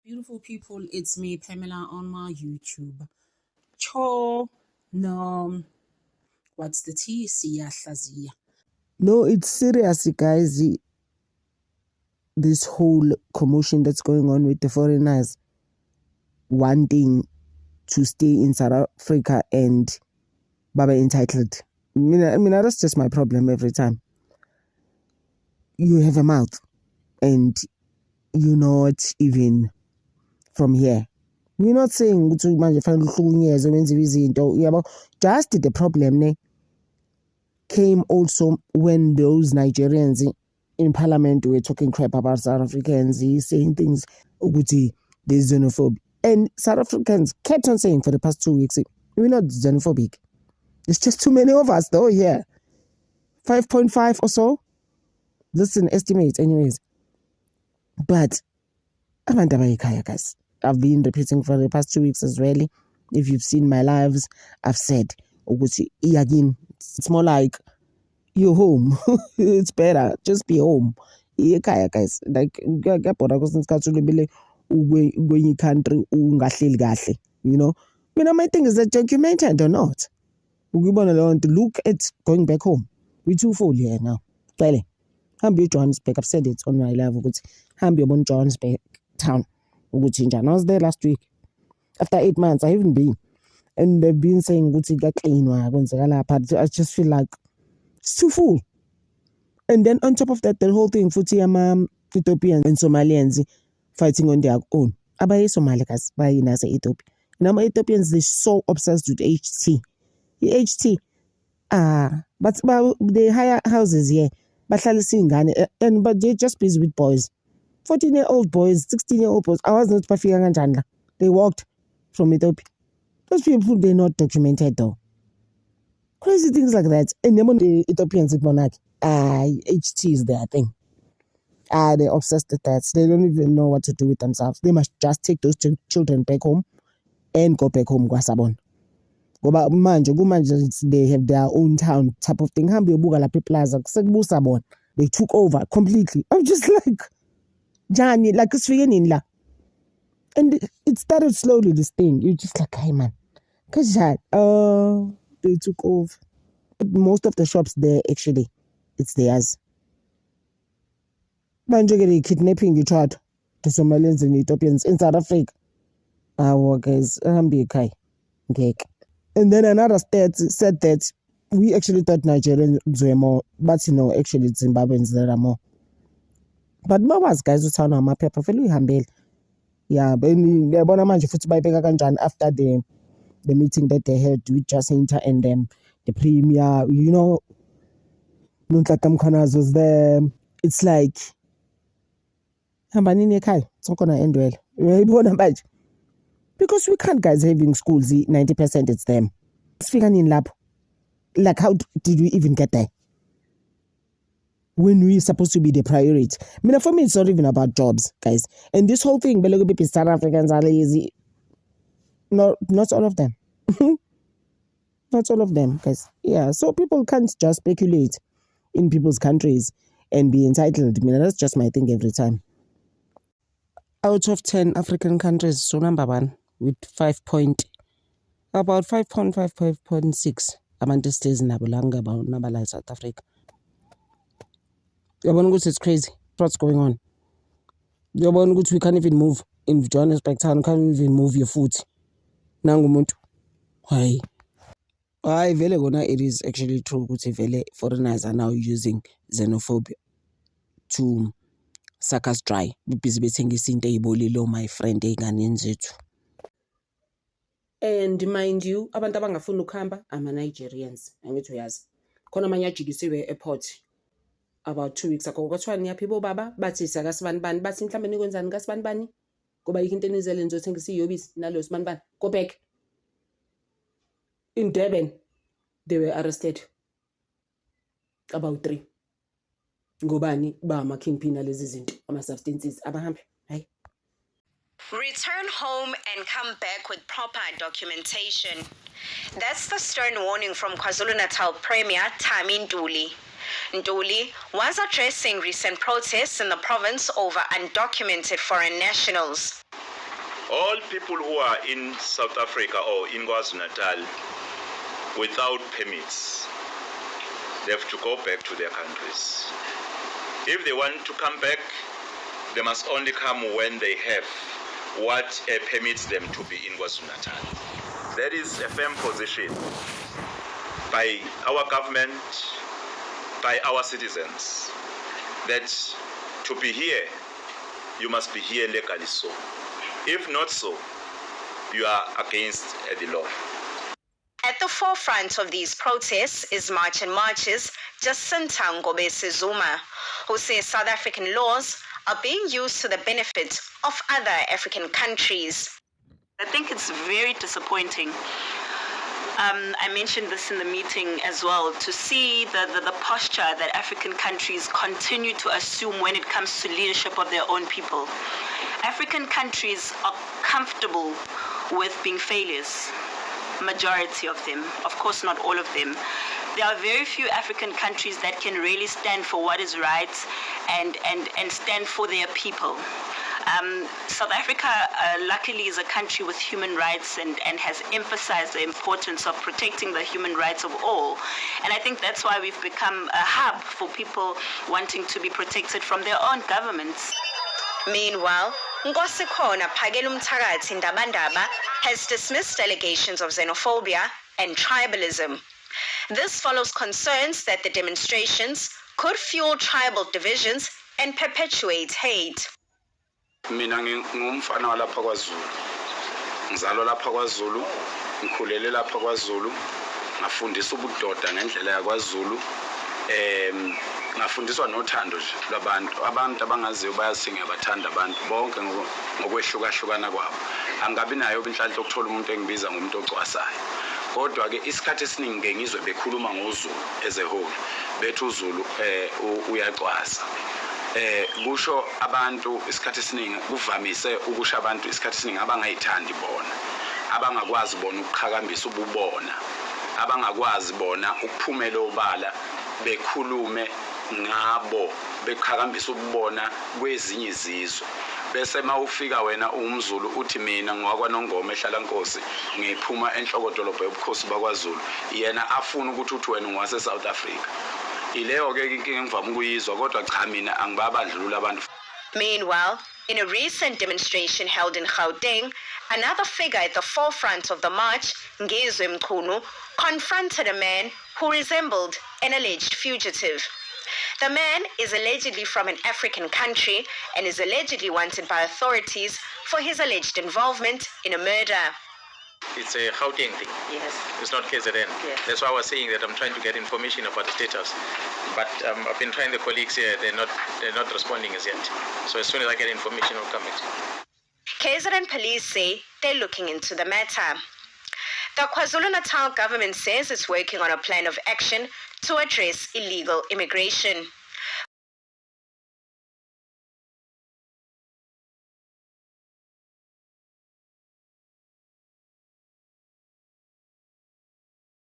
Beautiful people, it's me, Pamela, on my YouTube. Cho, no, what's the T? Siyahlazia. No, it's serious, guys. This whole commotion that's going on with the foreigners wanting to stay in South Africa and Baba entitled. I mean, that's just my problem every time. You have a mouth and you're not even from here. We're not saying just the problem came also when those Nigerians in parliament were talking crap about South Africans, saying things there's xenophobic. And South Africans kept on saying for the past 2 weeks, we're not xenophobic. There's just too many of us though here. 5.5 or so. Listen, estimates anyways. But guys, I've been repeating for the past 2 weeks as well. If you've seen my lives, I've said, again, it's more like you're home. It's better. Just be home. Guys. Like, going country, you know. My thing is that documented or not. Look at going back home. We're too full here now. Clearly. Hambi Johannesburg. I've said it on my live. Hambi Johannesburg town. I was there last week. After 8 months, I haven't been. And they've been saying, I just feel like it's too full. And then on top of that, the whole thing, Ethiopians and Somalians fighting on their own. Abaye Somalicas, by Ethiopia. Ethiopians, they're so obsessed with HT. The HT, but they hire houses here. But they're just busy with boys. 14-year-old boys, 16-year-old boys. I was not perfect. They walked from Ethiopia. Those people, they're not documented though. Crazy things like that. And then the Ethiopians in monarchy, HT is their thing. They're obsessed with that. They don't even know what to do with themselves. They must just take those children back home and go back home. They have their own town type of thing. They took over completely. I'm just like, Johnny, like it's in la. And it started slowly, this thing. You're just like, hey man. Because they took over. Most of the shops there, actually, it's theirs. Banjogere kidnapping, you tried the Somalians and Ethiopians in South Africa. Guys, okay. And then another state said that we actually thought Nigerians were more, but actually Zimbabweans there are more. But Mamas guys who sound on my paper, fellow humble. Yeah, but after the meeting that they had with Jacinta and the premier, Nuntatam was there. It's like, it's not gonna end well. Because we can't, guys, having schools, 90% it's them. Speaking in lab, like how did we even get there? When we're supposed to be the priority. For me, it's not even about jobs, guys. And this whole thing, South Africans are lazy. No, not all of them. Not all of them, guys. Yeah, so people can't just speculate in people's countries and be entitled. That's just my thing every time. Out of 10 African countries, so number 1 with about 5.6. Abantu stays in Abulanga, about South Africa. It's crazy. What's going on? We can't even move in Johannesburg town. Can't even move your foot. Nangumuntu. Why? It is actually true. Foreigners are now using xenophobia to suck us dry. My friend. And mind you, abantu abangafuni ukuhamba ama-Nigerians. Angithi uyazi. Khona amanye ajikisiwe airport about 2 weeks ago. Kwathiwa niyaphi bo baba? Bathi sakasibanibani. Bathi mhlawumbe nikwenzani kasibanibani? Ngoba yikho into enizele nizothengisa iyobisi nalo sibanibani. Go back. In Durban, they were arrested. About 3. Ngobani ba ama-kingpin lezi zinto, ama-substances abahambe. Hayi. Return home and come back with proper documentation. That's the stern warning from KwaZulu-Natal Premier Thami Ntuli. Ntuli was addressing recent protests in the province over undocumented foreign nationals. All people who are in South Africa or in KwaZulu-Natal without permits, they have to go back to their countries. If they want to come back, they must only come when they have what permits them to be in KwaZulu-Natal. That is a firm position by our government, by our citizens, that to be here, you must be here legally so. If not so, you are against the law. At the forefront of these protests is March and Marches Jacinta Ngobese Zuma, who says South African laws are being used to the benefit of other African countries. I think it's very disappointing. I mentioned this in the meeting as well, to see the posture that African countries continue to assume when it comes to leadership of their own people. African countries are comfortable with being failures, majority of them, of course not all of them. There are very few African countries that can really stand for what is right and stand for their people. South Africa, luckily, is a country with human rights and has emphasized the importance of protecting the human rights of all. And I think that's why we've become a hub for people wanting to be protected from their own governments. Meanwhile, Nkosikhona Phakela Umthakathi Ndabandaba has dismissed allegations of xenophobia and tribalism. This follows concerns that the demonstrations could fuel tribal divisions and perpetuate hate. Mina ngumfana walapha kwaZulu. Ngizalwa lapha kwaZulu, ngikhulele lapha kwaZulu, ngafundiswa ubudoda ngendlela yakwaZulu. Ngafundiswa nothando nje lwabantu. Abantu abangaziyo bayasinga bathanda abantu bonke ngokwehlukahlukana kwabo. Angabi nayo inhlanhla ukuthola umuntu engibiza ngomuntu ocwasayo. Kodwa ke isikhathi esiningi ngengizwe bekhuluma ngoZulu as a whole. Bethu uZulu uyacwasa. Kusho abantu isikhathi esiningi kuvamise ukusho abantu isikhathi esiningi abangayithandi bona, abangakwazi bona ukuqhakambisa ububona, abangakwazi bona ukuphumela obala bekhulume ngabo beqhakambisa ububona kwezinye izizwe. Bese mawufika wena umZulu uthi mina ngwakwaNongoma ehlalankosi ngiphuma enhlokodolobha yobukhosi bakwaZulu, yena afuna ukuthi uthi wena ngwase South Africa. Ileyo ke inkinga engivama ukuyizwa kodwa cha mina angibabandlulula abantu. Meanwhile, in a recent demonstration held in Gauteng, another figure at the forefront of the march, Ngezwe Mchunu, confronted a man who resembled an alleged fugitive. The man is allegedly from an African country and is allegedly wanted by authorities for his alleged involvement in a murder. It's a Gauteng thing. Yes. It's not KZN. Yes. That's why I was saying that I'm trying to get information about the status. But I've been trying the colleagues here. They're not responding as yet. So as soon as I get information, I'll come back. KZN police say they're looking into the matter. The KwaZulu-Natal government says it's working on a plan of action to address illegal immigration.